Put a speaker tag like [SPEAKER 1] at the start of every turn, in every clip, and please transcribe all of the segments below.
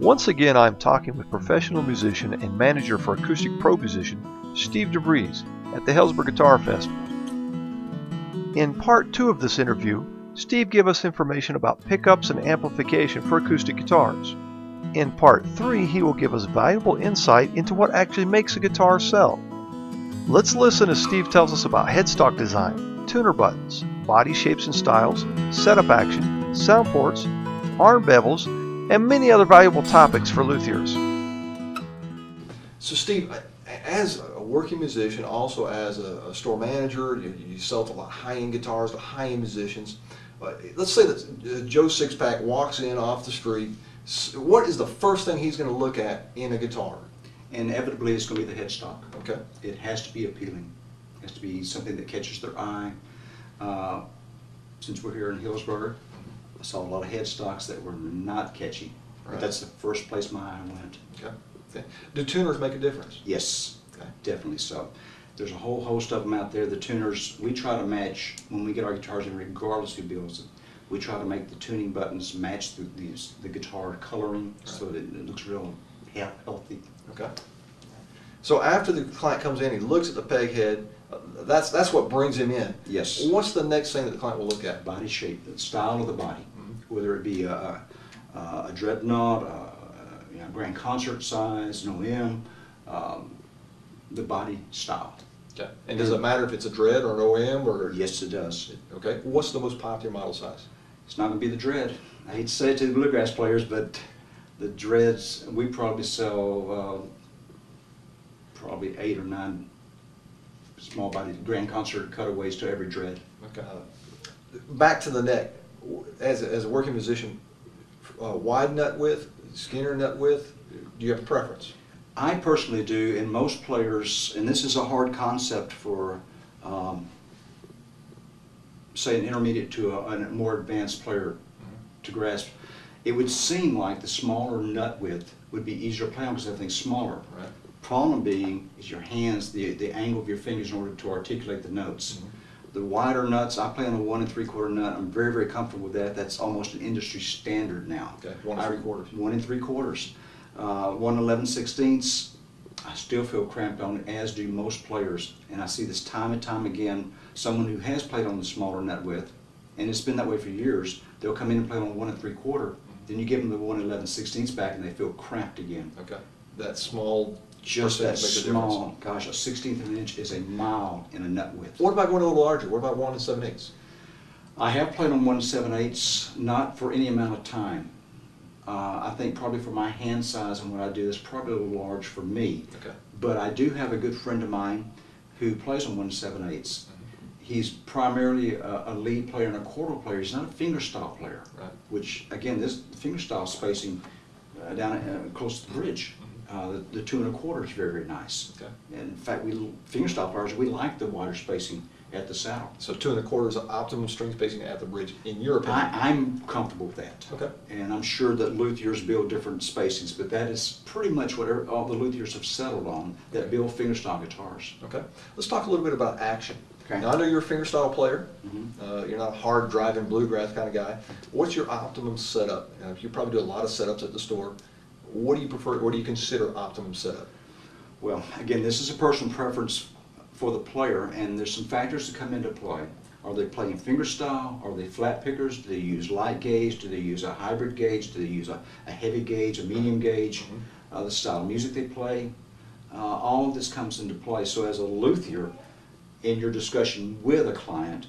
[SPEAKER 1] Once again, I'm talking with professional musician and manager for Acoustic Pro Musician, Steve Devries, at the Hellsberg Guitar Festival. In part 2 of this interview, Steve gave us information about pickups and amplification for acoustic guitars. In part 3, he will give us valuable insight into what actually makes a guitar sell. Let's listen as Steve tells us about headstock design, tuner buttons, body shapes and styles, setup action, sound ports, arm bevels, and many other valuable topics for luthiers.
[SPEAKER 2] So Steve, as a working musician, also as a store manager, you sell to a lot of high-end guitars to high-end musicians. Let's say that Joe Sixpack walks in off the street. What is the first thing he's going to look at in a guitar?
[SPEAKER 3] Inevitably, it's going to be the headstock.
[SPEAKER 2] Okay.
[SPEAKER 3] It has to be appealing. It has to be something that catches their eye. Since we're here in Hillsborough, I saw a lot of headstocks that were not catchy.
[SPEAKER 2] Right.
[SPEAKER 3] But that's the first place my eye went.
[SPEAKER 2] Okay. Do tuners make a difference?
[SPEAKER 3] Yes,
[SPEAKER 2] okay.
[SPEAKER 3] Definitely so. There's a whole host of them out there. The tuners, we try to match, when we get our guitars in, regardless who builds it, we try to make the tuning buttons match the guitar coloring, right, so that it looks real healthy.
[SPEAKER 2] Okay. So after the client comes in, he looks at the peg head. That's what brings him in.
[SPEAKER 3] Yes.
[SPEAKER 2] What's the next thing that the client will look at?
[SPEAKER 3] Body shape, the style of the body, whether it be a dreadnought, a grand concert size, an OM, the body style.
[SPEAKER 2] Okay. And does it matter if it's a dread or an OM or?
[SPEAKER 3] Yes, it does.
[SPEAKER 2] Okay. What's the most popular model size?
[SPEAKER 3] It's not going to be the dread. I hate to say it to the bluegrass players, but the dreads, we probably sell probably 8 or 9 small body grand concert cutaways to every dread.
[SPEAKER 2] Okay. Back to the neck. As a working musician, wide nut width, Skinner nut width, do you have a preference?
[SPEAKER 3] I personally do, and most players, and this is a hard concept for, say, an intermediate to a more advanced player to grasp. It would seem like the smaller nut width would be easier to play on because everything's smaller.
[SPEAKER 2] Right.
[SPEAKER 3] Problem being is your hands, the angle of your fingers in order to articulate the notes. The wider nuts, I play on a 1 3/4 nut. I'm very, very comfortable with that. That's almost an industry standard now.
[SPEAKER 2] Okay, 1 3/4.
[SPEAKER 3] 1 3/4. 1 11/16. I still feel cramped on it, as do most players. And I see this time and time again. Someone who has played on the smaller nut width, and it's been that way for years, they'll come in and play on 1 3/4. Then you give them the 1 11/16 back, and they feel cramped again.
[SPEAKER 2] Okay. That small.
[SPEAKER 3] Just that small, gosh, a 1/16 of an inch is a mile in a nut width.
[SPEAKER 2] What about going a little larger? What about 1 7/8?
[SPEAKER 3] I have played on 1 7/8, not for any amount of time. I think probably for my hand size and what I do is probably a little large for me.
[SPEAKER 2] Okay.
[SPEAKER 3] But I do have a good friend of mine who plays on 1 7/8. He's primarily a lead player and a chordal player. He's not a fingerstyle player,
[SPEAKER 2] right,
[SPEAKER 3] which again, this fingerstyle spacing down close to the bridge. The 2 1/4 is very, very nice.
[SPEAKER 2] Okay.
[SPEAKER 3] And in fact, we fingerstyle players, we like the wider spacing at the saddle.
[SPEAKER 2] So 2 1/4 is optimum string spacing at the bridge, in your opinion?
[SPEAKER 3] I'm comfortable with that.
[SPEAKER 2] Okay.
[SPEAKER 3] And I'm sure that luthiers build different spacings, but that is pretty much what all the luthiers have settled on that build fingerstyle guitars.
[SPEAKER 2] Okay. Let's talk a little bit about action.
[SPEAKER 3] Okay.
[SPEAKER 2] Now, I know you're a fingerstyle player. You're not a hard driving bluegrass kind of guy. What's your optimum setup? You probably do a lot of setups at the store. What do you prefer? What do you consider optimum setup?
[SPEAKER 3] Well, again, this is a personal preference for the player, and there's some factors that come into play. Are they playing fingerstyle? Are they flat pickers? Do they use light gauge? Do they use a hybrid gauge? Do they use a heavy gauge, a medium gauge? The style of music they play? All of this comes into play. So as a luthier, in your discussion with a client,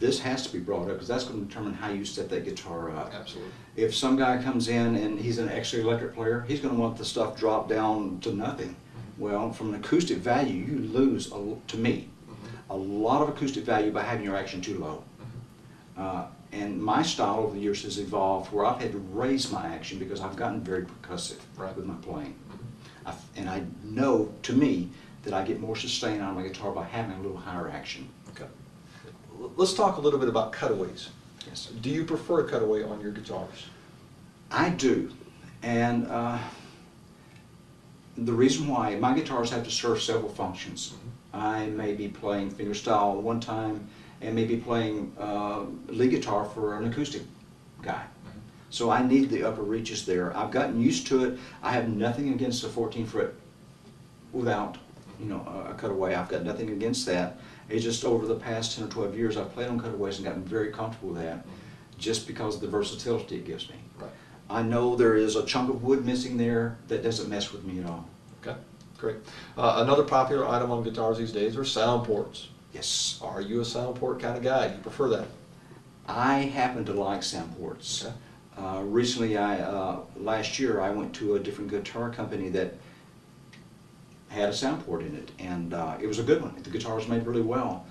[SPEAKER 3] this has to be brought up because that's going to determine how you set that guitar up.
[SPEAKER 2] Absolutely.
[SPEAKER 3] If some guy comes in and he's an extra electric player, he's going to want the stuff dropped down to nothing. Well, from an acoustic value, you lose, to me, a lot of acoustic value by having your action too low. And my style over the years has evolved where I've had to raise my action because I've gotten very percussive with my playing. And I know, to me, that I get more sustain out of my guitar by having a little higher action.
[SPEAKER 2] Okay. Let's talk a little bit about cutaways.
[SPEAKER 3] Yes.
[SPEAKER 2] Do you prefer a cutaway on your guitars?
[SPEAKER 3] I do. And the reason why, my guitars have to serve several functions. I may be playing fingerstyle one time and maybe playing lead guitar for an acoustic guy. So I need the upper reaches there. I've gotten used to it. I have nothing against a 14 fret without, you know, a cutaway. I've got nothing against that. It's just over the past 10 or 12 years I've played on cutaways and gotten very comfortable with that, just because of the versatility it gives me.
[SPEAKER 2] Right.
[SPEAKER 3] I know there is a chunk of wood missing there. That doesn't mess with me at all.
[SPEAKER 2] Okay, great. Another popular item on guitars these days are sound ports.
[SPEAKER 3] Yes.
[SPEAKER 2] Are you a sound port kind of guy? Do you prefer that?
[SPEAKER 3] I happen to like sound ports.
[SPEAKER 2] Okay.
[SPEAKER 3] Recently, last year, I went to a different guitar company that had a sound port in it, and it was a good one. The guitar was made really well,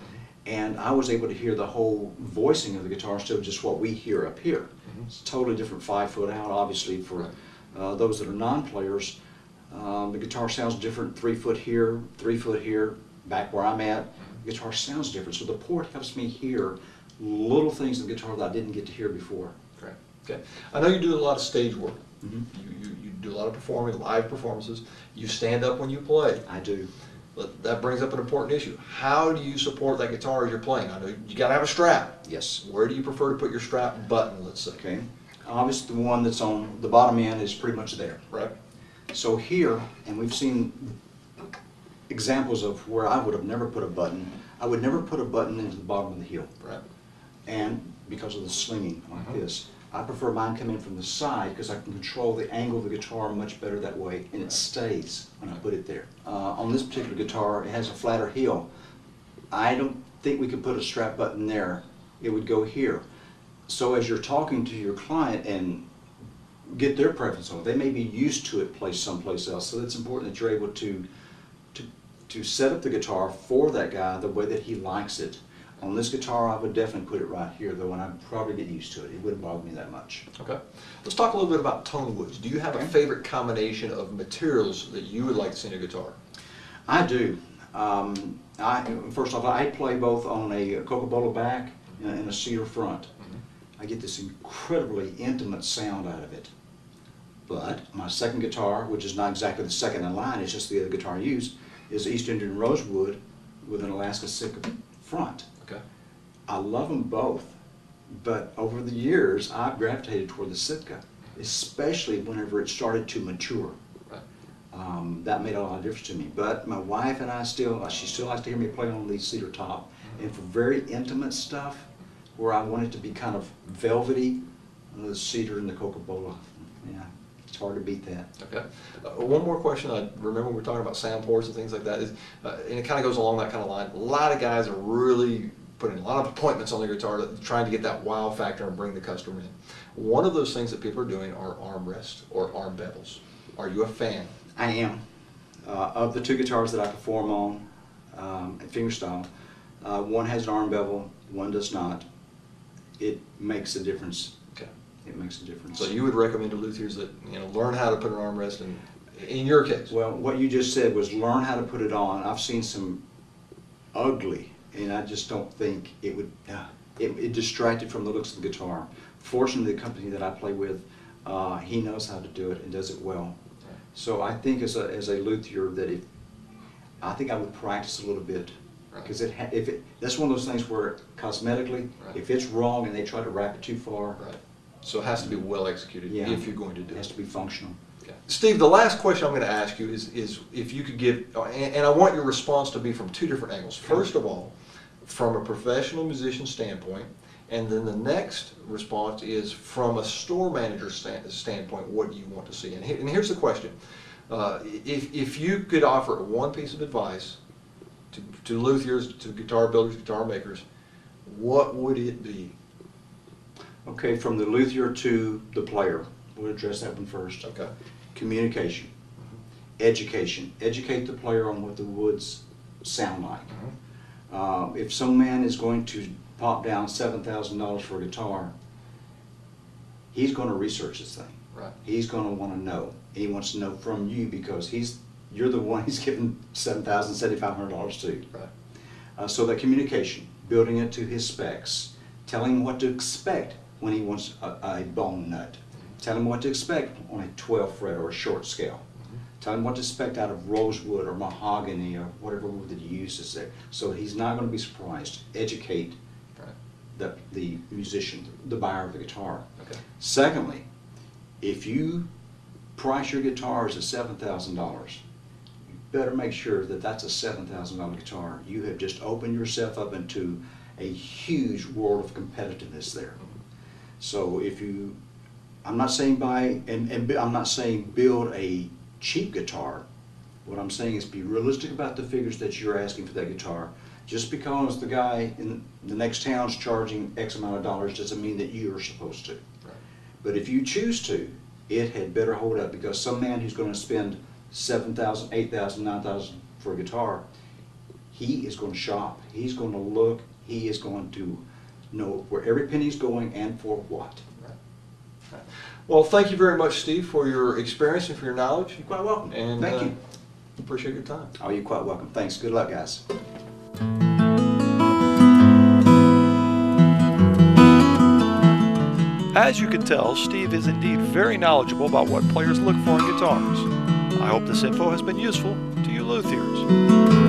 [SPEAKER 3] and I was able to hear the whole voicing of the guitar instead of just what we hear up here. It's a totally different 5 foot out, obviously, for those that are non-players. The guitar sounds different 3 foot here, 3 foot here, back where I'm at. The guitar sounds different, so the port helps me hear little things in the guitar that I didn't get to hear before.
[SPEAKER 2] Great. Okay. I know you do a lot of stage work.
[SPEAKER 3] Mm-hmm.
[SPEAKER 2] You do a lot of performing, live performances. You stand up when you play.
[SPEAKER 3] I do.
[SPEAKER 2] But that brings up an important issue. How do you support that guitar as you're playing? I know you got to have a strap.
[SPEAKER 3] Yes.
[SPEAKER 2] Where do you prefer to put your strap button, let's say?
[SPEAKER 3] Okay. Obviously, the one that's on the bottom end is pretty much there.
[SPEAKER 2] Right.
[SPEAKER 3] So here, and we've seen examples of where I would have never put a button. I would never put a button into the bottom of the heel.
[SPEAKER 2] Right.
[SPEAKER 3] And because of the slinging like this, I prefer mine come in from the side because I can control the angle of the guitar much better that way, and it stays when I put it there. On this particular guitar, it has a flatter heel. I don't think we could put a strap button there. It would go here. So as you're talking to your client and get their preference on it, they may be used to it placed someplace else, so it's important that you're able to set up the guitar for that guy the way that he likes it. On this guitar, I would definitely put it right here, though, and I'd probably get used to it. It wouldn't bother me that much.
[SPEAKER 2] Okay. Let's talk a little bit about tone woods. Do you have a favorite combination of materials that you would like to see in a guitar?
[SPEAKER 3] I do. First off, I play both on a Coca-Cola back and a cedar front. I get this incredibly intimate sound out of it. But my second guitar, which is not exactly the second in line, it's just the other guitar I use, is East Indian rosewood with an Alaska Sitka front.
[SPEAKER 2] Okay.
[SPEAKER 3] I love them both, but over the years I've gravitated toward the Sitka, especially whenever it started to mature.
[SPEAKER 2] Right.
[SPEAKER 3] That made a lot of difference to me. But my wife and I she still likes to hear me play on the cedar top. And for very intimate stuff, where I want it to be kind of velvety, the cedar and the Coca-Cola, yeah, it's hard to beat that.
[SPEAKER 2] Okay. One more question. I remember we were talking about sound ports and things like that, and it kind of goes along that kind of line. A lot of guys are really putting a lot of appointments on their guitar, trying to get that wow factor and bring the customer in. One of those things that people are doing are armrests or arm bevels. Are you a fan?
[SPEAKER 3] I am. Of the two guitars that I perform on at fingerstyle, one has an arm bevel, one does not. It makes a difference.
[SPEAKER 2] Okay.
[SPEAKER 3] It makes a difference.
[SPEAKER 2] So you would recommend to luthiers that learn how to put an armrest in your case?
[SPEAKER 3] Well, what you just said was learn how to put it on. I've seen some ugly, and I just don't think it would. It distracted from the looks of the guitar. Fortunately, the company that I play with, he knows how to do it and does it well.
[SPEAKER 2] Right.
[SPEAKER 3] So I think as a luthier that I think I would practice a little bit. Because that's one of those things where cosmetically,
[SPEAKER 2] right,
[SPEAKER 3] if it's wrong and they try to wrap it too far,
[SPEAKER 2] right. So it has to be well executed if you're going to do it.
[SPEAKER 3] It has to be functional.
[SPEAKER 2] Okay. Steve, the last question I'm going to ask you is if you could give, and I want your response to be from two different angles. First of all, from a professional musician standpoint, and then the next response is from a store manager standpoint, what do you want to see? And here's the question. If you could offer one piece of advice to luthiers, to guitar builders, guitar makers, what would it be?
[SPEAKER 3] Okay, from the luthier to the player, we'll address that one first.
[SPEAKER 2] Okay.
[SPEAKER 3] Communication, education. Educate the player on what the woods sound like. If some man is going to pop down $7,000 for a guitar, he's going to research this thing.
[SPEAKER 2] Right.
[SPEAKER 3] He's going to want to know. He wants to know from you because you're the one he's given $7,000, $7,500 to.
[SPEAKER 2] Right.
[SPEAKER 3] So that communication, building it to his specs, telling him what to expect when he wants a bone nut, tell him what to expect on a 12 fret or a short scale, tell him what to expect out of rosewood or mahogany or whatever wood that he uses there, so he's not going to be surprised. Educate the musician, the buyer of the guitar.
[SPEAKER 2] Okay.
[SPEAKER 3] Secondly, If you price your guitars at $7,000, you better make sure that that's a $7,000 guitar. You have just opened yourself up into a huge world of competitiveness there. So if you, I'm not saying buy, and I'm not saying build a cheap guitar. What I'm saying is be realistic about the figures that you're asking for that guitar. Just because the guy in the next town's charging X amount of dollars doesn't mean that you're supposed to.
[SPEAKER 2] Right.
[SPEAKER 3] But if you choose to, it had better hold up, because some man who's going to spend $7,000, $8,000, $9,000 for a guitar, he is going to shop, he's going to look, he is going to know where every penny's going and for what.
[SPEAKER 2] Right. Right. Well, thank you very much, Steve, for your experience and for your knowledge.
[SPEAKER 3] You're quite welcome.
[SPEAKER 2] And
[SPEAKER 3] thank you.
[SPEAKER 2] Appreciate your time.
[SPEAKER 3] Oh, you're quite welcome. Thanks. Good luck, guys.
[SPEAKER 1] As you can tell, Steve is indeed very knowledgeable about what players look for in guitars. I hope this info has been useful to you luthiers.